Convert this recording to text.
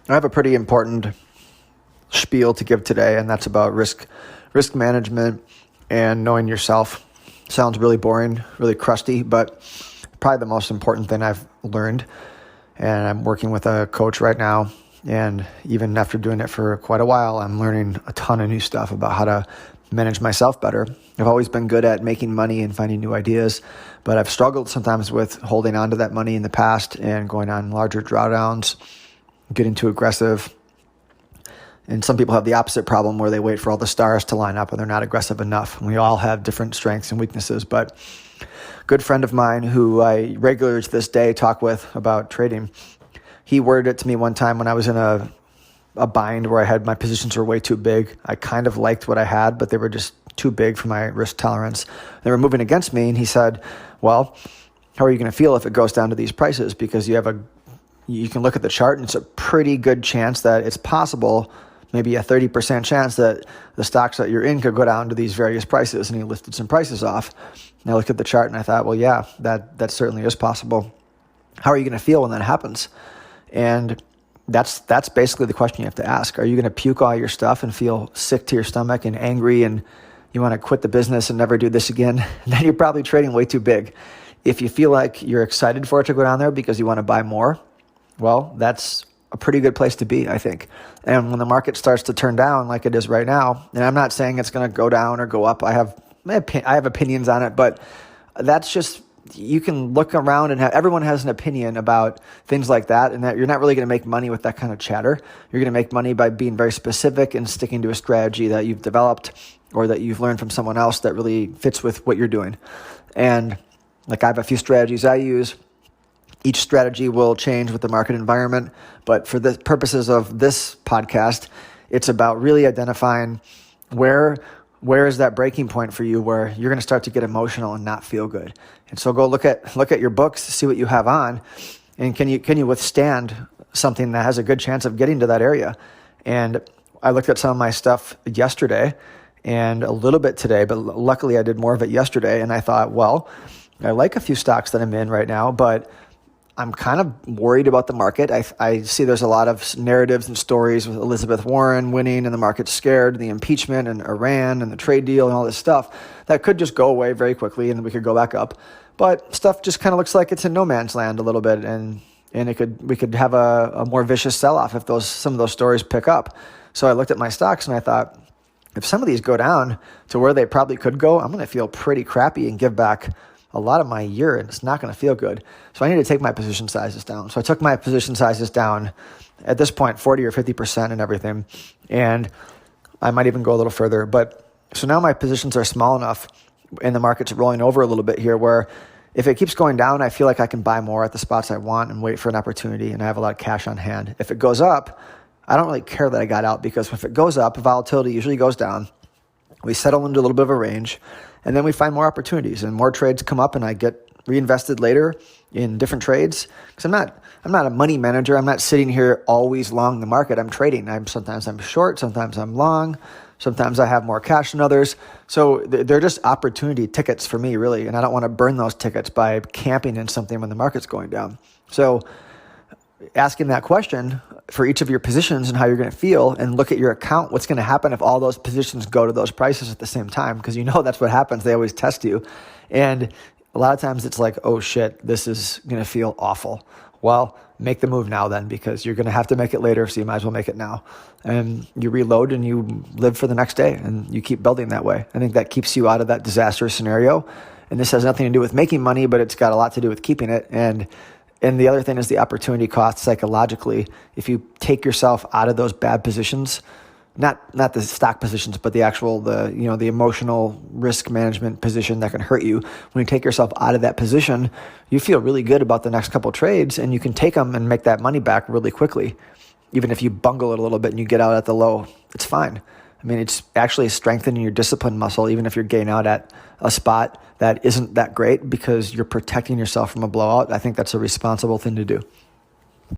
I have a pretty important spiel to give today, and that's about risk management and knowing yourself. Sounds really boring, really crusty, but probably the most important thing I've learned. And I'm working with a coach right now, and even after doing it for quite a while, I'm learning a ton of new stuff about how to manage myself better. I've always been good at making money and finding new ideas, but I've struggled sometimes with holding on to that money in the past and going on larger drawdowns, getting too aggressive. And some people have the opposite problem where they wait for all the stars to line up and they're not aggressive enough. And we all have different strengths and weaknesses, but a good friend of mine who I regularly to this day talk with about trading, he worded it to me one time when I was in a bind where I had my positions were way too big. I kind of liked what I had, but they were just too big for my risk tolerance. They were moving against me, and he said, well, how are you going to feel if it goes down to these prices? Because you can look at the chart, and it's a pretty good chance that it's possible, maybe a 30% chance that the stocks that you're in could go down to these various prices. And he listed some prices off. And I looked at the chart and I thought, well, yeah, that certainly is possible. How are you going to feel when that happens? And that's basically the question you have to ask. Are you going to puke all your stuff and feel sick to your stomach and angry and you want to quit the business and never do this again? Then you're probably trading way too big. If you feel like you're excited for it to go down there because you want to buy more, well, that's a pretty good place to be, I think. And when the market starts to turn down like it is right now, and I'm not saying it's going to go down or go up. I have opinions on it, but that's just, you can look around and everyone has an opinion about things like that, and that you're not really going to make money with that kind of chatter. You're going to make money by being very specific and sticking to a strategy that you've developed or that you've learned from someone else that really fits with what you're doing. And like I have a few strategies I use. Each strategy will change with the market environment, but for the purposes of this podcast, it's about really identifying where is that breaking point for you where you're going to start to get emotional and not feel good. And so go look at your books, see what you have on, and can you withstand something that has a good chance of getting to that area. And I looked at some of my stuff yesterday and a little bit today, but luckily I did more of it yesterday, and I thought, well, I like a few stocks that I'm in right now, but I'm kind of worried about the market. I see there's a lot of narratives and stories with Elizabeth Warren winning and the market's scared, the impeachment and Iran and the trade deal and all this stuff that could just go away very quickly and we could go back up. But stuff just kind of looks like it's in no man's land a little bit, and we could have a more vicious sell-off if some of those stories pick up. So I looked at my stocks and I thought, if some of these go down to where they probably could go, I'm going to feel pretty crappy and give back a lot of my year, and it's not going to feel good. So I need to take my position sizes down. So I took my position sizes down at this point, 40 or 50% and everything. And I might even go a little further. But so now my positions are small enough and the market's rolling over a little bit here where if it keeps going down, I feel like I can buy more at the spots I want and wait for an opportunity, and I have a lot of cash on hand. If it goes up, I don't really care that I got out, because if it goes up, volatility usually goes down. We settle into a little bit of a range, and then we find more opportunities and more trades come up, and I get reinvested later in different trades. Because I'm not a money manager. I'm not sitting here always long the market. I'm trading. Sometimes I'm short, sometimes I'm long, sometimes I have more cash than others. So they're just opportunity tickets for me, really. And I don't want to burn those tickets by camping in something when the market's going down. So asking that question for each of your positions and how you're going to feel, and look at your account, what's going to happen if all those positions go to those prices at the same time, because that's what happens. They always test you. And a lot of times it's like, oh shit, this is going to feel awful. Well, make the move now then, because you're going to have to make it later, so you might as well make it now. And you reload and you live for the next day, and you keep building that way. I think that keeps you out of that disastrous scenario. And this has nothing to do with making money, but it's got a lot to do with keeping it. And the other thing is the opportunity cost psychologically. If you take yourself out of those bad positions, not the stock positions, but the actual, the emotional risk management position that can hurt you. When you take yourself out of that position, you feel really good about the next couple trades, and you can take them and make that money back really quickly. Even if you bungle it a little bit and you get out at the low, it's fine. I mean, it's actually strengthening your discipline muscle, even if you're getting out at a spot that isn't that great, because you're protecting yourself from a blowout. I think that's a responsible thing to do.